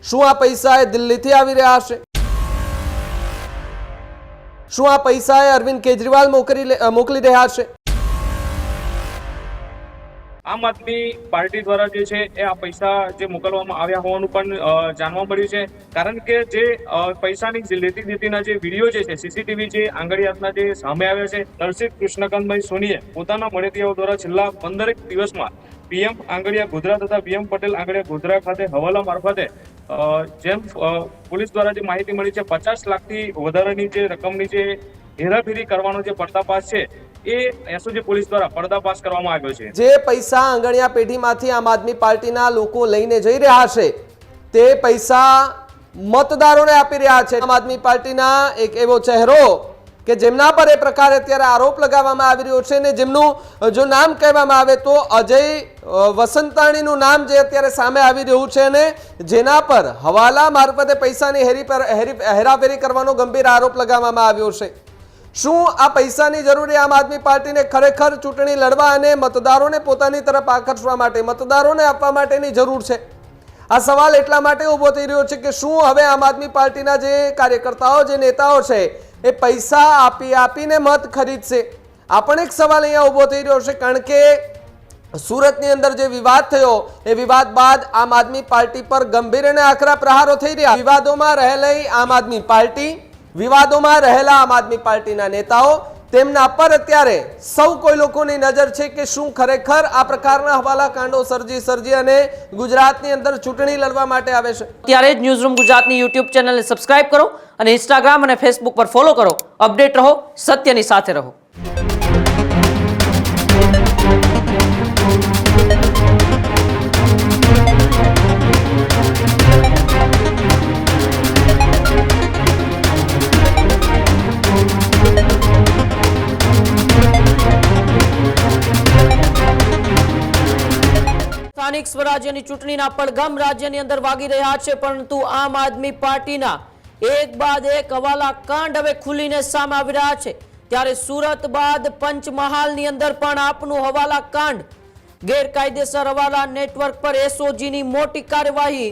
શું આ પૈસા એ દિલ્હીથી આવી રહ્યા હશે? શું આ પૈસા એ અરવિંદ કેજરીવાલ મોકલી રહ્યા છે? આમ આદમી પાર્ટી દ્વારા જે છે એ આ પૈસા જે મોકલવામાં આવ્યા હોવાનું પણ જાણવા મળ્યું છે. કારણ કે જે પૈસાની જે લેતી દેતીના જે વિડીયો જે છે, સીસીટીવી જે આંગળીયાતના જે સામે આવ્યા છે, દર્શિત કૃષ્ણકાંતભાઈ સોનીએ પોતાના મળતિયાઓ દ્વારા છેલ્લા 15 દિવસમાં પીએમ આંગળીયા ગોધરા તથા પીએમ પટેલ આંગળીયા ગોધરા ખાતે હવાલા મારફતે જેમ પોલીસ દ્વારા જે માહિતી મળી છે, 50 લાખથી વધારાની જે રકમની જે હેરાફેરી કરવાનો જે પર્દાફાશ છે એ એસઓજી પોલીસ દ્વારા પર્દાફાશ કરવામાં આવ્યો છે. જે પૈસા આંગણિયા પેઢીમાંથી આમ આદમી પાર્ટીના લોકો લઈને જઈ રહ્યા છે તે પૈસા મતદારોને આપી રહ્યા છે. આમ આદમી પાર્ટીના એક એવો ચહેરો કે જેમના પર એ પ્રકારે અત્યારે આરોપ લગાવવામાં આવી રહ્યો છે ને જેમનું જો નામ કહેવામાં આવે તો અજય વસંતાણીનું નામ જે અત્યારે સામે આવી રહ્યું છે ને જેના પર હવાલા મારફતે પૈસાની હેરાફેરી કરવાનો ગંભીર આરોપ લગાવવામાં આવ્યો છે. શું આ પૈસાની જરૂર આમ આદમી પાર્ટીને ખરેખર ચૂંટણી લડવા અને મતદારોને પોતાની તરફ આકર્ષવા માટે, મતદારોને આપવા માટેની જરૂર છે? આ સવાલ એટલા માટે ઊભો થઈ રહ્યો છે કે શું હવે આમ આદમી પાર્ટીના જે કાર્યકર્તાઓ, જે નેતાઓ છે એ પૈસા આપીને મત ખરીદશે? આ પણ એક સવાલ અહીંયા ઊભો થઈ રહ્યો છે. કારણ કે સુરતની અંદર જે વિવાદ થયો એ વિવાદ બાદ આમ આદમી પાર્ટી પર ગંભીર અને આકરા પ્રહારો થઈ રહ્યા. વિવાદોમાં રહેલી આમ આદમી પાર્ટી, વિવાદોમાં રહેલા આમ આદમી પાર્ટીના નેતાઓ, તેમના પર અત્યારે સૌ કોઈ લોકોની નજર છે કે શું ખરેખર આ પ્રકારના હવાલા કાંડો સર્જી અને ગુજરાતની અંદર ચૂંટણી લડવા માટે આવે છે? ત્યારે જ ન્યૂઝરૂમ ગુજરાતની યુટ્યુબ ચેનલને સબસ્ક્રાઇબ કરો અને ઇન્સ્ટાગ્રામ અને ફેસબુક પર ફોલો કરો. અપડેટ રહો, સત્યની સાથે રહો. સ્થાનિક સ્વરાજ્યની ચૂંટણીના પડઘમ રાજ્યની અંદર વાગી રહ્યા છે, પરંતુ આમ આદમી પાર્ટીના એક બાદ એક હવાલા કાંડ હવે ખુલીને સામે આવી રહ્યા છે. ત્યારે સુરત બાદ પંચમહાલની અંદર પણ આપનું હવાલા કાંડ, ગેરકાયદેસર હવાલા નેટવર્ક પર એસઓજીની મોટી કાર્યવાહી,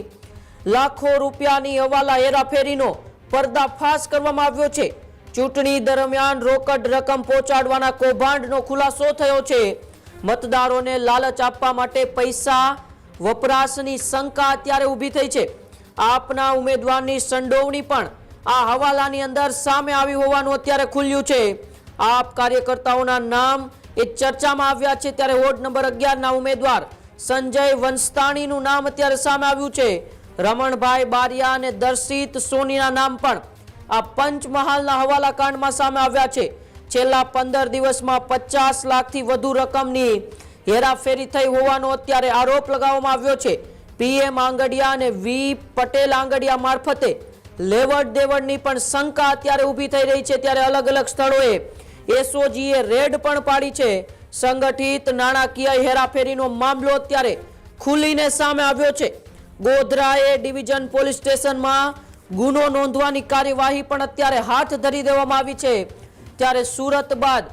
લાખો રૂપિયાની હવાલા હેરાફેરીનો પર્દાફાશ કરવામાં આવ્યો છે. ચૂંટણી દરમિયાન રોકડ રકમ પહોંચાડવાના કૌભાંડનો ખુલાસો થયો છે. મતદારોને લાલચ આપવા માટે પૈસા વપરાશની શંકા અત્યારે ઊભી થઈ છે. આપના ઉમેદવારની સંડોવણી પણ આ હવાલાની અંદર સામે આવી હોવાનું અત્યારે ખુલ્યું છે. આપ કાર્યકર્તાઓના નામ એ ચર્ચામાં આવ્યા છે. ત્યારે વોર્ડ નંબર 11ના ઉમેદવાર સંજય વંસ્તાણીનું નામ અત્યારે સામે આવ્યું છે. રમણભાઈ બારિયા અને દર્શિત સોનીના નામ પણ આ પંચમહાલના હવાલા કાંડમાં સામે આવ્યા છે. છેલ્લા 15 દિવસમાં 50 લાખથી વધુ રકમની હેરાફેરી થઈ હોવાનો અત્યારે આરોપ લગાવવામાં આવ્યો છે. પીએમ આંગડિયા અને વી પટેલ આંગડિયા મારફતે લેવડ દેવડની પણ શંકા અત્યારે ઊભી થઈ રહી છે. ત્યારે અલગ અલગ સ્થળોએ એસઓજીએ રેડ પણ પાડી છે. સંગઠિત નાણાકીય હેરાફેરીનો મામલો અત્યારે ખુલીને સામે આવ્યો છે. ગોધરા એ ડિવિઝન પોલીસ સ્ટેશનમાં ગુનો નોંધવાની કાર્યવાહી પણ અત્યારે હાથ ધરી દેવામાં આવી છે. ત્યારે સુરત બાદ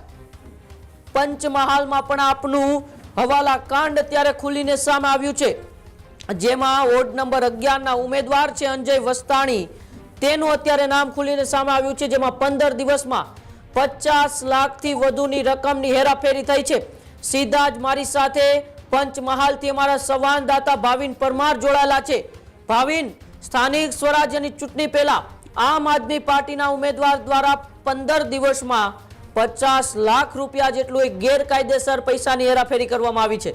પંચમહાલમાં પણ આપનું હવાલા કાંડ અત્યારે ખુલીને સામે આવ્યું છે. જેમાં વોર્ડ નંબર 11ના ઉમેદવાર છે અંજય વસ્તાણી, તેનું અત્યારે નામ ખુલીને સામે આવ્યું છે. જેમાં 15 દિવસમાં 50 લાખથી વધુની રકમની હેરાફેરી થઈ છે. સીધા જ મારી સાથે પંચમહાલથી અમારા સંવાદદાતા ભાવિન પરમાર જોડાયેલા છે. ભાવિન, સ્થાનિક સ્વરાજ્યની ચૂંટણી પહેલા આમ આદમી પાર્ટીના ઉમેદવાર દ્વારા 15 દિવસમાં 50 લાખ રૂપિયા જેટલું એક ગેરકાયદેસર પૈસાની હેરાફેરી કરવામાં આવી છે.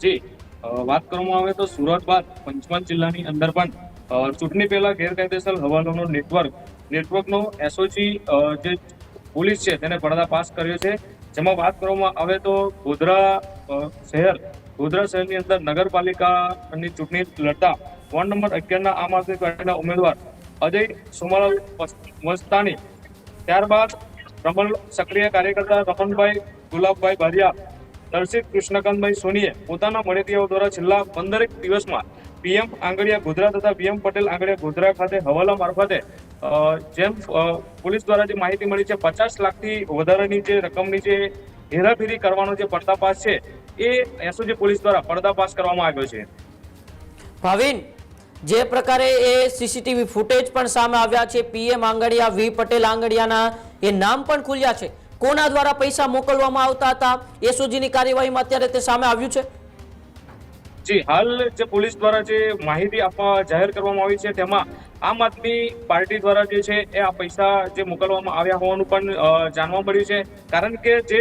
જી, વાત કરવામાં આવે તો સુરત બાદ પંચમહાલ જિલ્લાની અંદર પણ ચૂંટણી પહેલા ગેરકાયદેસર હવાલાનો નેટવર્કનો એસઓજી જે પોલીસ છે તેને પર્દાફાશ કર્યો છે. જેમાં વાત કરવામાં આવે તો ગોધરા શહેરની અંદર નગરપાલિકાની ચૂંટણી લડતા વોર્ડ નંબર 11ના આમ આદમી પાર્ટીના ઉમેદવાર અજય સોમાલાલ વસ્તાણી, ત્યારબાદ સક્રિય કાર્યકર્તા રમણભાઈ ગુલાબભાઈ બારિયા, દર્શિત કૃષ્ણકાંતભાઈ સોનીએ પોતાના મળતિયાઓ દ્વારા છેલ્લા 15 દિવસમાં પીએમ આંગળીયા ગોધરા તથા પીએમ પટેલ આંગળીયા ગોધરા ખાતે હવાલા મારફતે જેમ પોલીસ દ્વારા જે માહિતી મળી છે 50 લાખથી વધારાની જે રકમની જે હેરાફેરી કરવાનો જે પર્દાફાશ છે એ એસઓજી પોલીસ દ્વારા પર્દાફાશ કરવામાં આવ્યો છે. ભાવિન, જે પ્રકારે એ સીસીટીવી ફૂટેજ પણ સામે આવ્યા છે, પીએમ આંગડિયા, વી પટેલ આંગડિયાના એ નામ પણ ખુલ્યા છે. કોના દ્વારા પૈસા મોકલવામાં આવતા હતા, એસઓજીની કાર્યવાહીમાં અત્યારે તે સામે આવ્યું છે. જી, હાલ જે પોલીસ દ્વારા જે માહિતી આપવા જાહેર કરવામાં આવી છે તેમાં આમ આદમી પાર્ટી દ્વારા જે છે એ આ પૈસા જે મોકલવામાં આવ્યા હોવાનું પણ જાણવા મળ્યું છે. કારણ કે જે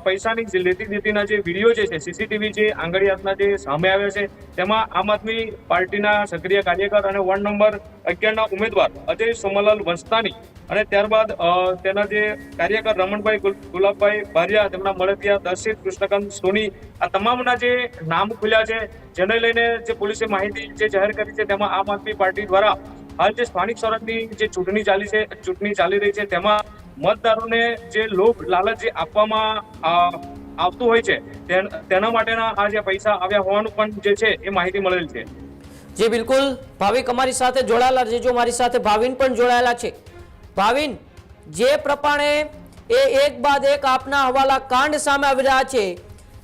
પૈસાની જે લેતી દેતીના જે વિડીયો જે છે, સીસીટીવી જે આંગળીયાતના જે સામે આવ્યા છે તેમાં આમ આદમી પાર્ટીના સક્રિય કાર્યકર અને વોર્ડ નંબર 11ના ઉમેદવાર અજય સોમલાલ વંસ્તાની અને ત્યારબાદ તેના જે કાર્યકર રમણભાઈ ગુલાબભાઈ બારિયા, તેમના મળતિયા દર્શિત કૃષ્ણકાંત સોની, આ તમામના જે નામ ખુલ્યા છે, જેને લઈને જે પોલીસે માહિતી જે જાહેર કરી છે તેમાં આમ આદમી પાર્ટી દ્વારા હાલ જે સ્થાનિક સ્વરાજની જે ચૂંટણી ચાલી રહી છે તેમાં મતદારોને જે લોભ લાલચ જે આપવામાં આવતું હોય છે તેના માટેના આ જે પૈસા આવ્યા હોવાનું પણ જે છે એ માહિતી મળેલ છે. જી બિલકુલ, ભાવિક અમારી સાથે જોડાયેલા રહેજો. મારી સાથે ભાવિન પણ જોડાયેલા છે. ભાવિન, જે પ્રમાણે એ એક બાદ એક આપના હવાલા કાંડ સામે આવી રહ્યા છે,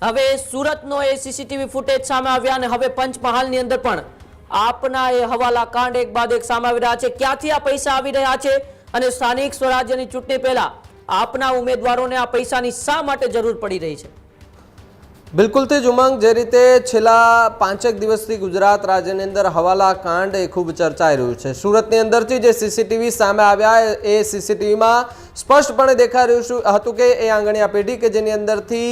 હવે સુરતનો એ સીસીટીવી ફૂટેજ સામે આવ્યા અને હવે પંચમહાલની અંદર પણ આપના એ હવાલા કાંડ એક બાદ એક સામે આવી રહ્યા છે. ક્યાંથી આ પૈસા આવી રહ્યા છે અને સ્થાનિક સ્વરાજ્યની ચૂંટણી પહેલા આપના ઉમેદવારોને આ પૈસાની શા માટે જરૂર પડી રહી છે? બિલકુલથી જ ઉમંગ, જે રીતે છેલ્લા 5 દિવસથી ગુજરાત રાજ્યની અંદર હવાલા કાંડ એ ખૂબ ચર્ચાઈ રહ્યું છે. સુરતની અંદરથી જે સીસીટીવી સામે આવ્યા એ સીસીટીવીમાં સ્પષ્ટપણે દેખાઈ રહ્યું હતું કે એ આંગણિયા પેઢી કે જેની અંદરથી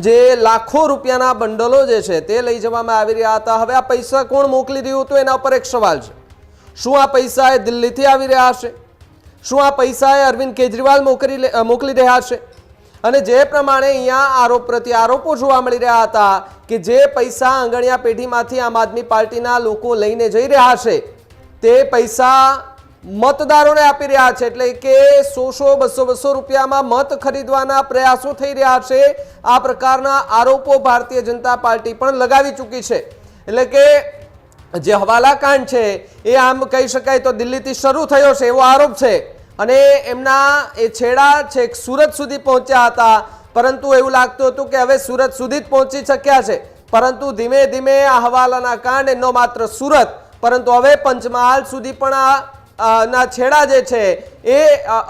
જે લાખો રૂપિયાના બંડલો જે છે તે લઈ જવામાં આવી રહ્યા હતા. હવે આ પૈસા કોણ મોકલી રહ્યું હતું એના પર એક સવાલ છે. શું આ પૈસા એ દિલ્હીથી આવી રહ્યા હશે? શું આ પૈસા એ અરવિંદ કેજરીવાલ મોકલી રહ્યા છે? અને જે પ્રમાણે અહીંયા આરોપ પ્રત્યારોપો જોવા મળી રહ્યા હતા કે જે પૈસા આંગણિયા પેઢીમાંથી આમ આદમી પાર્ટીના લોકો લઈને જઈ રહ્યા છે તે પૈસા મતદારોને આપી રહ્યા છે, એટલે કે 100-200 રૂપિયામાં મત ખરીદવાના પ્રયાસો થઈ રહ્યા છે. આ પ્રકારના આરોપો ભારતીય જનતા પાર્ટી પણ લગાવી ચૂકી છે. એટલે કે જે હવાલા કાંડ છે એ આમ કહી શકાય તો દિલ્હીથી શરૂ થયો છે એવો આરોપ છે અને એમના એ છેડા છેક સુરત સુધી પહોંચ્યા હતા, પરંતુ એવું લાગતું હતું કે હવે સુરત સુધી જ પહોંચી શક્યા છે. પરંતુ ધીમે ધીમે આ હવાલાના કાંડ એનો માત્ર સુરત, પરંતુ હવે પંચમહાલ સુધી પણ ના છેડા જે છે એ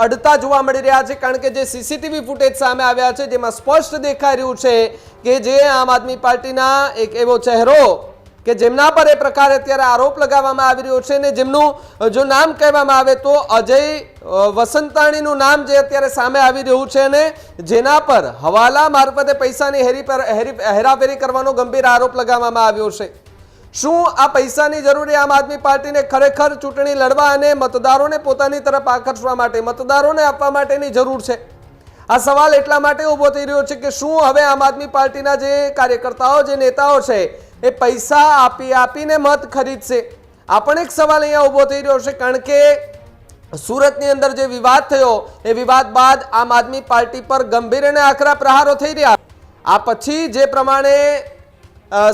અડતા જોવા મળી રહ્યા છે. કારણ કે જે સીસીટીવી ફૂટેજ સામે આવ્યા છે જેમાં સ્પષ્ટ દેખાઈ રહ્યું છે કે જે આમ આદમી પાર્ટીના એક એવો ચહેરો કે જેમના પર એ પ્રકારે અત્યારે આરોપ લગાવવામાં આવી રહ્યો છે ને જેમનું જો નામ કહેવામાં આવે તો અજય વસંતાણીનું નામ જે અત્યારે સામે આવી રહ્યું છે ને જેના પર હવાલા મારફતે પૈસાની હેરાફેરી કરવાનો ગંભીર આરોપ લગાવવામાં આવ્યો છે. શું આ પૈસાની જરૂર આમ આદમી પાર્ટીને ખરેખર ચૂંટણી લડવા અને મતદારોને પોતાની તરફ આકર્ષવા માટે, મતદારોને આપવા માટેની જરૂર છે? આ સવાલ એટલા માટે ઊભો થઈ રહ્યો છે કે શું હવે આમ આદમી પાર્ટીના જે કાર્યકર્તાઓ, જે નેતાઓ છે એ પૈસા આપીને મત ખરીદશે? આ પણ એક સવાલ અહીંયા ઊભો થઈ રહ્યો છે. કારણ કે સુરતની અંદર જે વિવાદ થયો એ વિવાદ બાદ આમ આદમી પાર્ટી પર ગંભીર અને આકરા પ્રહારો થઈ રહ્યા. આ પછી જે પ્રમાણે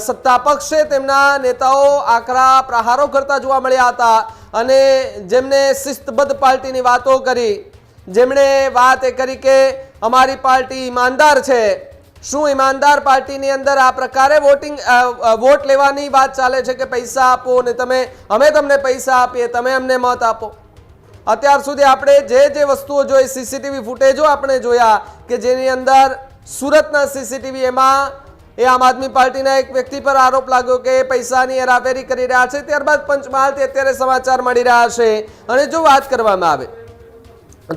સત્તા પક્ષ છે તેમના નેતાઓ આકરા પ્રહારો કરતા જોવા મળ્યા હતા અને જેમને શિસ્તબદ્ધ પાર્ટીની વાતો કરી, જેમણે વાત એ કરી કે અમારી પાર્ટી ઈમાનદાર છે. શું ઈમાનદાર પાર્ટીની અંદર આ પ્રકારે વોટ લેવાની વાત ચાલે છે કે પૈસા આપો ને અમે તમને પૈસા આપીએ, તમે અમને મત આપો? અત્યાર સુધી આપણે જે વસ્તુઓ જોઈ, સીસીટીવી ફૂટેજો આપણે જોયા કે જેની અંદર સુરતના સીસીટીવી એમાં એ આમ આદમી પાર્ટીના એક વ્યક્તિ પર આરોપ લાગ્યો કે પૈસાની હેરાફેરી કરી રહ્યા છે. ત્યારબાદ પંચમહાલથી અત્યારે સમાચાર મળી રહ્યા છે અને જો વાત કરવામાં આવે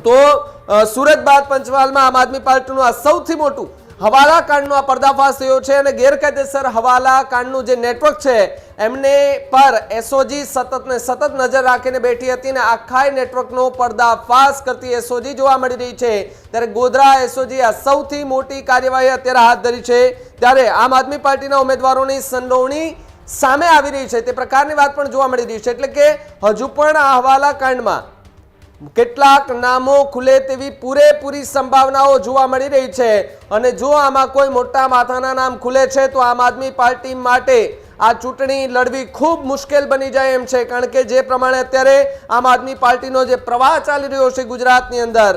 તો સુરત બાદ પંચમહાલમાં આમ આદમી પાર્ટીનું આ સૌથી મોટું હવાલા કાંડનો આ પર્દાફાશ થયો છે અને ગેરકાયદેસર હવાલા કાંડનું જે નેટવર્ક છે એમને પર એસઓજી સતત નજર રાખીને બેઠી હતી અને આખા નેટવર્કનો પર્દાફાશ કરતી એસઓજી જોવા મળી રહી છે. ત્યારે ગોધરા એસઓજી આ સૌથી મોટી કાર્યવાહી અત્યારે હાથ ધરી છે. ત્યારે આમ આદમી પાર્ટીના ઉમેદવારોની સંડોવણી સામે આવી રહી છે તે પ્રકારની વાત પણ જોવા મળી રહી છે. એટલે કે હજુ પણ આ હવાલા કાંડમાં કેટલાક નામો ખુલે તેવી પૂરેપૂરી સંભાવનાઓ જોવા મળી રહી છે અને જો આમાં કોઈ મોટા માથાના નામ ખુલે છે તો આમ આદમી પાર્ટી માટે આ ચૂંટણી લડવી ખૂબ મુશ્કેલ બની જાય એમ છે. કારણ કે જે પ્રમાણે અત્યારે આમ આદમી પાર્ટીનો જે પ્રવાહ ચાલી રહ્યો છે ગુજરાતની અંદર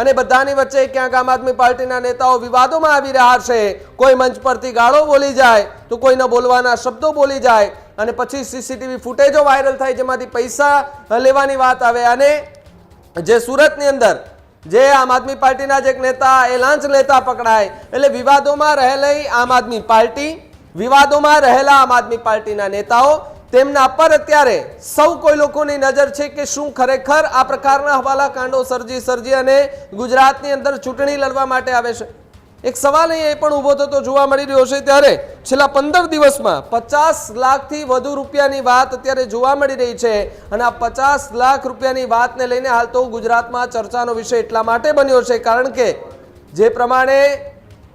અને બધાની વચ્ચે ક્યાંક આમ આદમી પાર્ટીના નેતાઓ વિવાદોમાં આવી રહ્યા છે. કોઈ મંચ પરથી ગાળો બોલી જાય તો કોઈના બોલવાના શબ્દો બોલી જાય અને પછી સીસીટીવી ફૂટેજો વાયરલ થાય જેમાંથી પૈસા લેવાની વાત આવે અને જે સુરતની અંદર જે આમ આદમી પાર્ટીના જે એક નેતા એ લાંચ લેતા પકડાય એટલે વિવાદોમાં રહેલી આમ આદમી પાર્ટી, વિવાદોમાં રહેલા આમ આદમી પાર્ટીના નેતાઓ, તેમના પર અત્યારે સૌ કોઈ લોકોની નજર છે કે શું ખરેખર આ પ્રકારના હવાલા કાંડો સર્જી અને ગુજરાતની અંદર ચૂંટણી લડવા માટે આવે છે. એક સવાલ અહીં એ પણ ઊભો થતો જોવા મળી રહ્યો છે. ત્યારે છેલ્લા 15 દિવસમાં 50 લાખથી વધુ રૂપિયાની વાત અત્યારે જોવા મળી રહી છે અને આ 50 લાખ રૂપિયાની વાતને લઈને હાલ તો ગુજરાતમાં ચર્ચાનો વિષય એટલા માટે બન્યો છે કારણ કે જે પ્રમાણે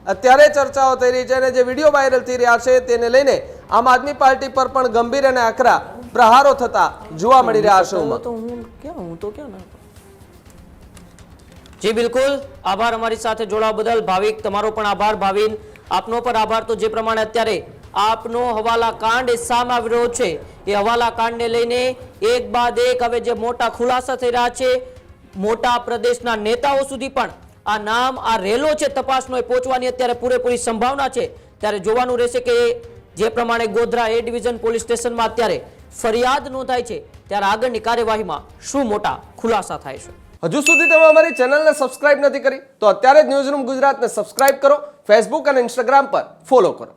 અત્યારે ચર્ચાઓ થઈ રહી છે અને જે વિડીયો વાયરલ થઈ રહ્યા છે તેને લઈને આમ આદમી પાર્ટી પર પણ ગંભીર અને આકરા પ્રહારો થતા જોવા મળી રહ્યા છે. જી બિલકુલ, આભાર અમારી સાથે જોડાવા બદલ. ભાવિક, તમારો પણ આભાર. ભાવિન, આપનો પણ આભાર. તો જે પ્રમાણે અત્યારે આપનો હવાલા કાંડ એ સામે આવી રહ્યો છે, એ હવાલા કાંડને લઈને એક બાદ એક હવે જે મોટા ખુલાસા થઈ રહ્યા છે, મોટા પ્રદેશના નેતાઓ સુધી પણ આ નામ, આ રેલો છે તપાસનો એ પહોંચવાની અત્યારે પૂરેપૂરી સંભાવના છે. ત્યારે જોવાનું રહેશે કે જે પ્રમાણે ગોધરા એ ડિવિઝન પોલીસ સ્ટેશનમાં અત્યારે ફરિયાદ નોંધાય છે ત્યારે આગળની કાર્યવાહીમાં શું મોટા ખુલાસા થાય છે. હજુ સુધી તમે અમારી ચેનલને સબસ્ક્રાઇબ નથી કરી તો અત્યારે જ ન્યૂઝરૂમ ગુજરાતને સબસ્ક્રાઇબ કરો, ફેસબુક અને ઇન્સ્ટાગ્રામ પર ફોલો કરો.